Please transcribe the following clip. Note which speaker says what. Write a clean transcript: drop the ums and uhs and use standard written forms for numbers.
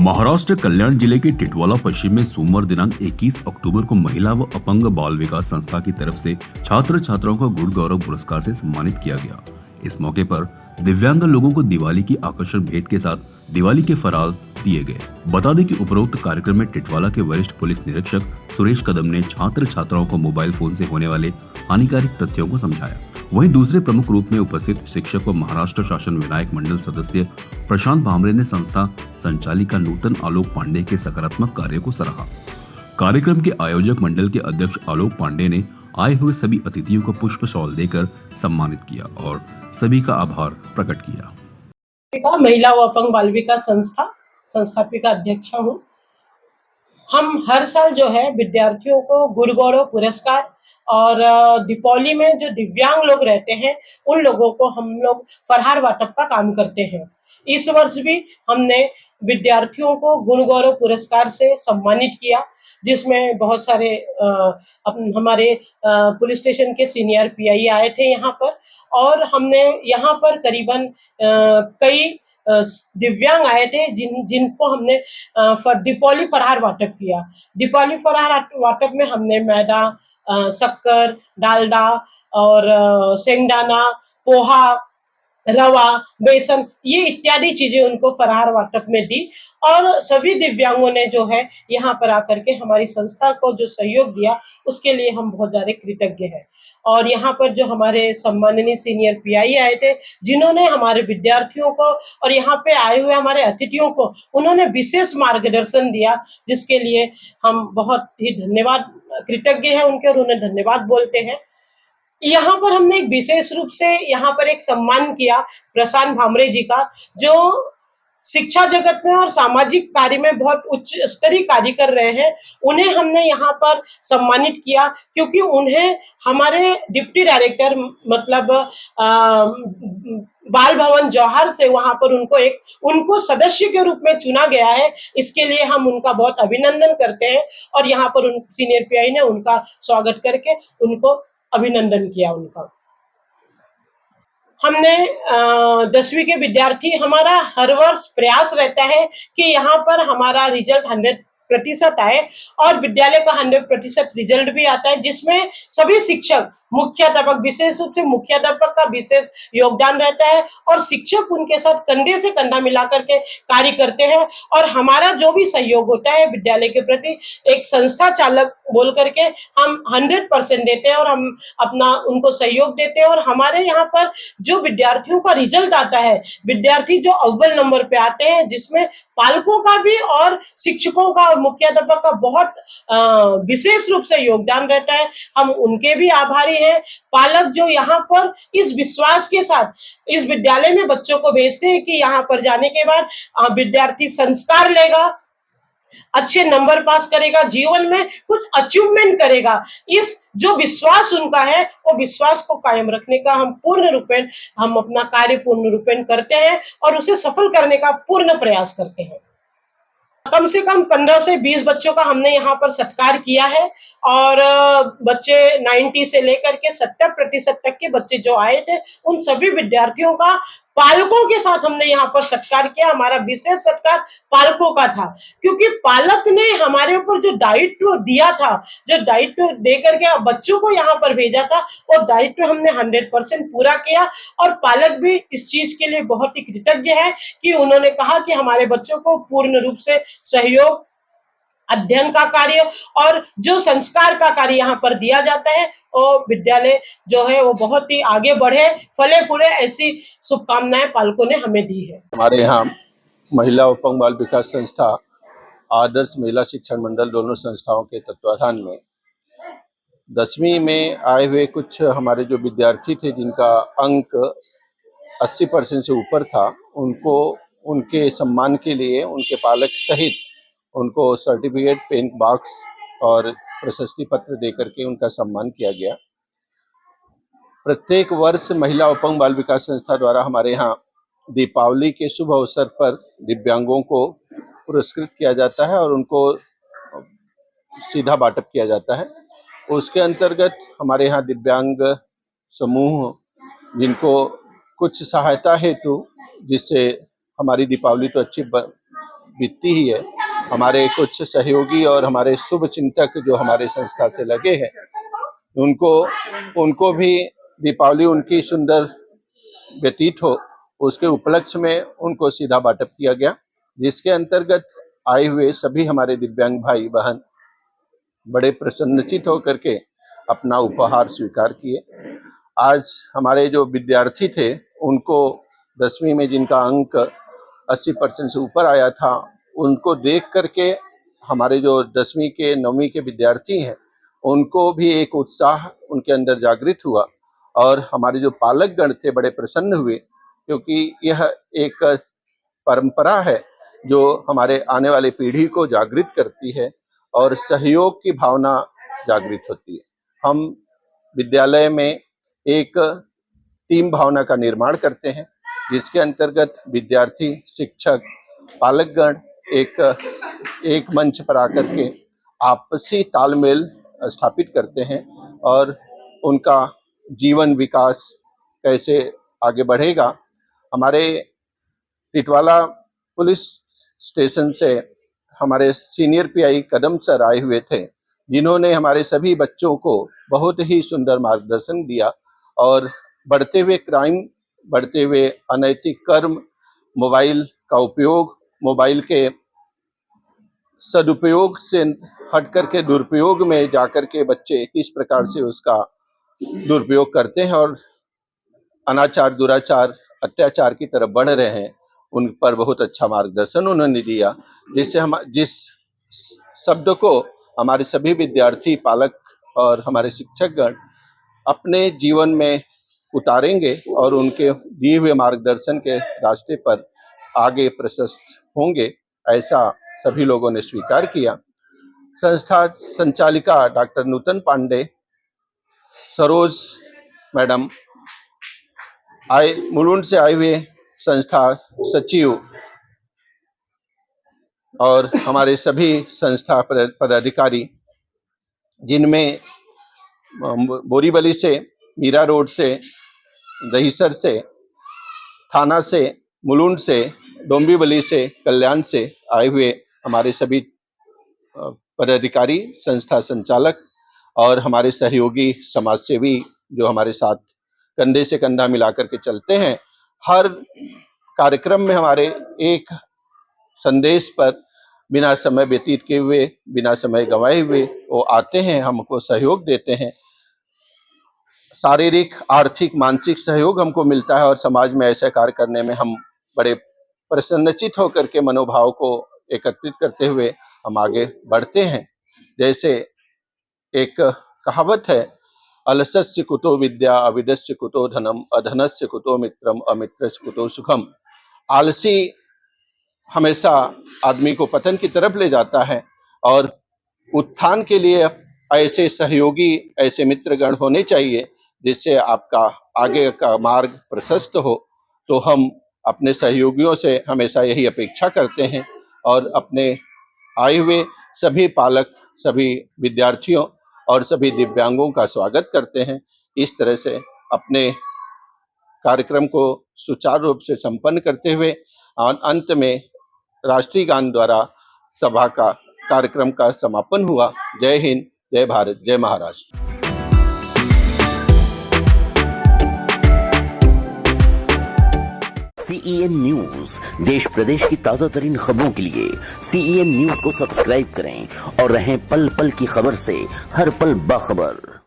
Speaker 1: महाराष्ट्र कल्याण जिले के टिटवाला पश्चिम में सोमवार दिनांक 21 अक्टूबर को महिला व अपंग बाल विकास संस्था की तरफ से छात्र छात्राओं को गुण गौरव पुरस्कार से सम्मानित किया गया। इस मौके पर दिव्यांग लोगों को दिवाली की आकर्षक भेंट के साथ दिवाली के फराल दिए गए। बता दें कि उपरोक्त कार्यक्रम में टिटवाला के वरिष्ठ पुलिस निरीक्षक सुरेश कदम ने छात्र छात्राओं को मोबाइल फोन से होने वाले हानिकारक तथ्यों को समझाया। वहीं दूसरे प्रमुख रूप में उपस्थित शिक्षक व महाराष्ट्र शासन विनायक मंडल सदस्य प्रशांत भामरे ने संस्था संचालिका नूतन आलोक पांडे के सकारात्मक कार्य को सराहा। कार्यक्रम के आयोजक मंडल के अध्यक्ष आलोक पांडे ने आए हुए सभी अतिथियों को पुष्प शॉल देकर सम्मानित किया और सभी का आभार प्रकट किया।
Speaker 2: महिला व अपंग बाल विकास संस्था संस्थापिका अध्यक्ष हूँ। हम हर साल जो है विद्यार्थियों को गुण गौरव पुरस्कार और दीपावली में जो दिव्यांग लोग रहते हैं उन लोगों को हम लोग फरहार वाटप का काम करते हैं। इस वर्ष भी हमने विद्यार्थियों को गुण गौरव पुरस्कार से सम्मानित किया, जिसमें बहुत सारे हमारे पुलिस स्टेशन के सीनियर पीआई आए थे यहाँ पर, और हमने यहाँ पर करीबन कई दिव्यांग आए थे जिनको हमने दीपावली फरहार वाटप किया। दीपावली फरहार वाटप में हमने मैदा, शक्कर, डालडा और शेंगदाना, पोहा, रवा, बेसन, ये इत्यादि चीजें उनको फरहार वाटप में दी। और सभी दिव्यांगों ने जो है यहाँ पर आकर के हमारी संस्था को जो सहयोग दिया उसके लिए हम बहुत ज्यादा कृतज्ञ हैं। और यहाँ पर जो हमारे सम्माननीय सीनियर पीआई आए थे, जिन्होंने हमारे विद्यार्थियों को और यहाँ पे आए हुए हमारे अतिथियों को उन्होंने विशेष मार्गदर्शन दिया, जिसके लिए हम बहुत ही धन्यवाद कृतज्ञ हैं उनके और उन्हें धन्यवाद बोलते हैं। यहाँ पर हमने एक विशेष रूप से यहाँ पर एक सम्मान किया प्रशांत भामरे जी का, जो शिक्षा जगत में और सामाजिक कार्य में बहुत उच्च स्तरीय कार्य कर रहे हैं। उन्हें हमने यहाँ पर सम्मानित किया क्योंकि उन्हें हमारे डिप्टी डायरेक्टर मतलब बाल भवन जौहर से वहां पर उनको सदस्य के रूप में चुना गया है। इसके लिए हम उनका बहुत अभिनंदन करते हैं और यहाँ पर उन सीनियर पीआई ने उनका स्वागत करके उनको अभिनंदन किया उनका। हमने 10वीं के विद्यार्थी, हमारा हर वर्ष प्रयास रहता है कि यहाँ पर हमारा रिजल्ट 100% आए और विद्यालय का 100% रिजल्ट भी आता है, जिसमें सभी शिक्षक, मुख्याध्यापक, विशेष रूप से मुख्याध्यापक का विशेष योगदान रहता है और शिक्षक उनके साथ कंधे से कंधा मिलाकर के कार्य करते हैं। और हमारा जो भी सहयोग होता है विद्यालय के प्रति एक संस्था चालक बोल करके हम 100% देते हैं और हम अपना उनको सहयोग देते हैं। और हमारे यहाँ पर जो विद्यार्थियों का रिजल्ट आता है, विद्यार्थी जो अव्वल नंबर पे आते हैं, जिसमें पालकों का भी और शिक्षकों का और मुख्याध्यापक का बहुत विशेष रूप से योगदान रहता है, हम उनके भी आभारी हैं। पालक जो यहाँ पर इस विश्वास के साथ इस विद्यालय में बच्चों को भेजते हैं कि यहाँ पर जाने के बाद विद्यार्थी संस्कार लेगा, अच्छे नंबर पास करेगा, जीवन में कुछ अचीवमेंट करेगा, इस जो विश्वास उनका है वो विश्वास को कायम रखने का हम अपना कार्य पूर्ण रूपेण करते हैं और उसे सफल करने का पूर्ण प्रयास करते हैं। कम से कम 15 से 20 बच्चों का हमने यहाँ पर सत्कार किया है और बच्चे 90 से लेकर के 70% तक के बच्चे जो आए थे उन सभी विद्यार्थियों का पालकों के साथ हमने यहाँ पर सत्कार किया। हमारा विशेष सत्कार पालकों का था क्योंकि पालक ने हमारे ऊपर जो दायित्व दिया था, जो दायित्व दे करके बच्चों को यहाँ पर भेजा था, वो दायित्व हमने 100% पूरा किया। और पालक भी इस चीज के लिए बहुत ही कृतज्ञ है कि उन्होंने कहा कि हमारे बच्चों को पूर्ण रूप से सहयोग, अध्ययन का कार्य और जो संस्कार का कार्य यहाँ पर दिया जाता है और विद्यालय जो है वो बहुत ही आगे बढ़े, फले फूले, ऐसी शुभकामनाएं पालकों ने हमें दी है।
Speaker 3: हमारे यहाँ महिला अपंग बाल विकास संस्था, आदर्श महिला शिक्षण मंडल, दोनों संस्थाओं के तत्वाधान में 10वीं में आए हुए कुछ हमारे जो विद्यार्थी थे जिनका अंक 80% से ऊपर था, उनको उनके सम्मान के लिए उनके पालक सहित उनको सर्टिफिकेट, पेन बॉक्स और प्रशस्ति पत्र देकर के उनका सम्मान किया गया। प्रत्येक वर्ष महिला अपंग बाल विकास संस्था द्वारा हमारे यहाँ दीपावली के शुभ अवसर पर दिव्यांगों को पुरस्कृत किया जाता है और उनको सीधा बांटप किया जाता है। उसके अंतर्गत हमारे यहाँ दिव्यांग समूह जिनको कुछ सहायता हेतु, जिससे हमारी दीपावली तो अच्छी बीतती ही है। हमारे कुछ सहयोगी और हमारे शुभ चिंतक जो हमारे संस्था से लगे हैं, उनको भी दीपावली उनकी सुंदर व्यतीत हो, उसके उपलक्ष्य में उनको सीधा बांटप किया गया, जिसके अंतर्गत आए हुए सभी हमारे दिव्यांग भाई बहन बड़े प्रसन्नचित होकर के अपना उपहार स्वीकार किए। आज हमारे जो विद्यार्थी थे, उनको 10वीं में जिनका अंक 80% से ऊपर आया था, उनको देख करके हमारे जो 10वीं के 9वीं के विद्यार्थी हैं, उनको भी एक उत्साह उनके अंदर जागृत हुआ और हमारे जो पालकगण थे बड़े प्रसन्न हुए, क्योंकि यह एक परंपरा है जो हमारे आने वाली पीढ़ी को जागृत करती है और सहयोग की भावना जागृत होती है। हम विद्यालय में एक टीम भावना का निर्माण करते हैं, जिसके अंतर्गत विद्यार्थी, शिक्षक, पालकगण एक मंच पर आकर के आपसी तालमेल स्थापित करते हैं और उनका जीवन विकास कैसे आगे बढ़ेगा। हमारे टिटवाला पुलिस स्टेशन से हमारे सीनियर पीआई कदम सर आए हुए थे, जिन्होंने हमारे सभी बच्चों को बहुत ही सुंदर मार्गदर्शन दिया और बढ़ते हुए क्राइम, बढ़ते हुए अनैतिक कर्म, मोबाइल का उपयोग, मोबाइल के सदुपयोग से हट करके दुरुपयोग में जाकर के बच्चे किस प्रकार से उसका दुरुपयोग करते हैं और अनाचार, दुराचार, अत्याचार की तरफ बढ़ रहे हैं, उन पर बहुत अच्छा मार्गदर्शन उन्होंने दिया, जिससे हम जिस शब्द को हमारे सभी विद्यार्थी, पालक और हमारे शिक्षकगण अपने जीवन में उतारेंगे और उनके दिए हुए मार्गदर्शन के रास्ते पर आगे प्रशस्त होंगे, ऐसा सभी लोगों ने स्वीकार किया। संस्था संचालिका डॉक्टर नूतन पांडे, सरोज मैडम, मुलुंड से आए हुए संस्था सचिव और हमारे सभी संस्था पदाधिकारी, जिनमें बोरीवली से, मीरा रोड से, दहीसर से, थाना से, मुलुंड से, डोंबिवली से, कल्याण से आए हुए हमारे सभी पदाधिकारी, संस्था संचालक और हमारे सहयोगी समाजसेवी जो हमारे साथ कंधे से कंधा मिलाकर के चलते हैं, हर कार्यक्रम में हमारे एक संदेश पर बिना समय व्यतीत किए हुए, बिना समय गंवाए हुए वो आते हैं, हमको सहयोग देते हैं। शारीरिक, आर्थिक, मानसिक सहयोग हमको मिलता है और समाज में ऐसे कार्य करने में हम बड़े प्रसन्नचित होकर के मनोभाव को एकत्रित करते हुए हम आगे बढ़ते हैं। जैसे एक कहावत है, अलसस्य कुतो विद्या, अविद्यस्य कुतो धनम, अधनस्य कुतो मित्रम, अमित्रस्य कुतो सुखम। आलसी हमेशा आदमी को पतन की तरफ ले जाता है और उत्थान के लिए ऐसे सहयोगी, ऐसे मित्रगण होने चाहिए, जिससे आपका आगे का मार्ग प्रशस्त हो। तो हम अपने सहयोगियों से हमेशा यही अपेक्षा करते हैं और अपने आए हुए सभी पालक, सभी विद्यार्थियों और सभी दिव्यांगों का स्वागत करते हैं। इस तरह से अपने कार्यक्रम को सुचारू रूप से संपन्न करते हुए अंत में राष्ट्रीय गान द्वारा सभा का कार्यक्रम का समापन हुआ। जय हिंद, जय भारत, जय महाराष्ट्र।
Speaker 4: CEN न्यूज, देश प्रदेश की ताजा तरीन खबरों के लिए CEN न्यूज को सब्सक्राइब करें और रहें पल पल की खबर से हर पल बाखबर।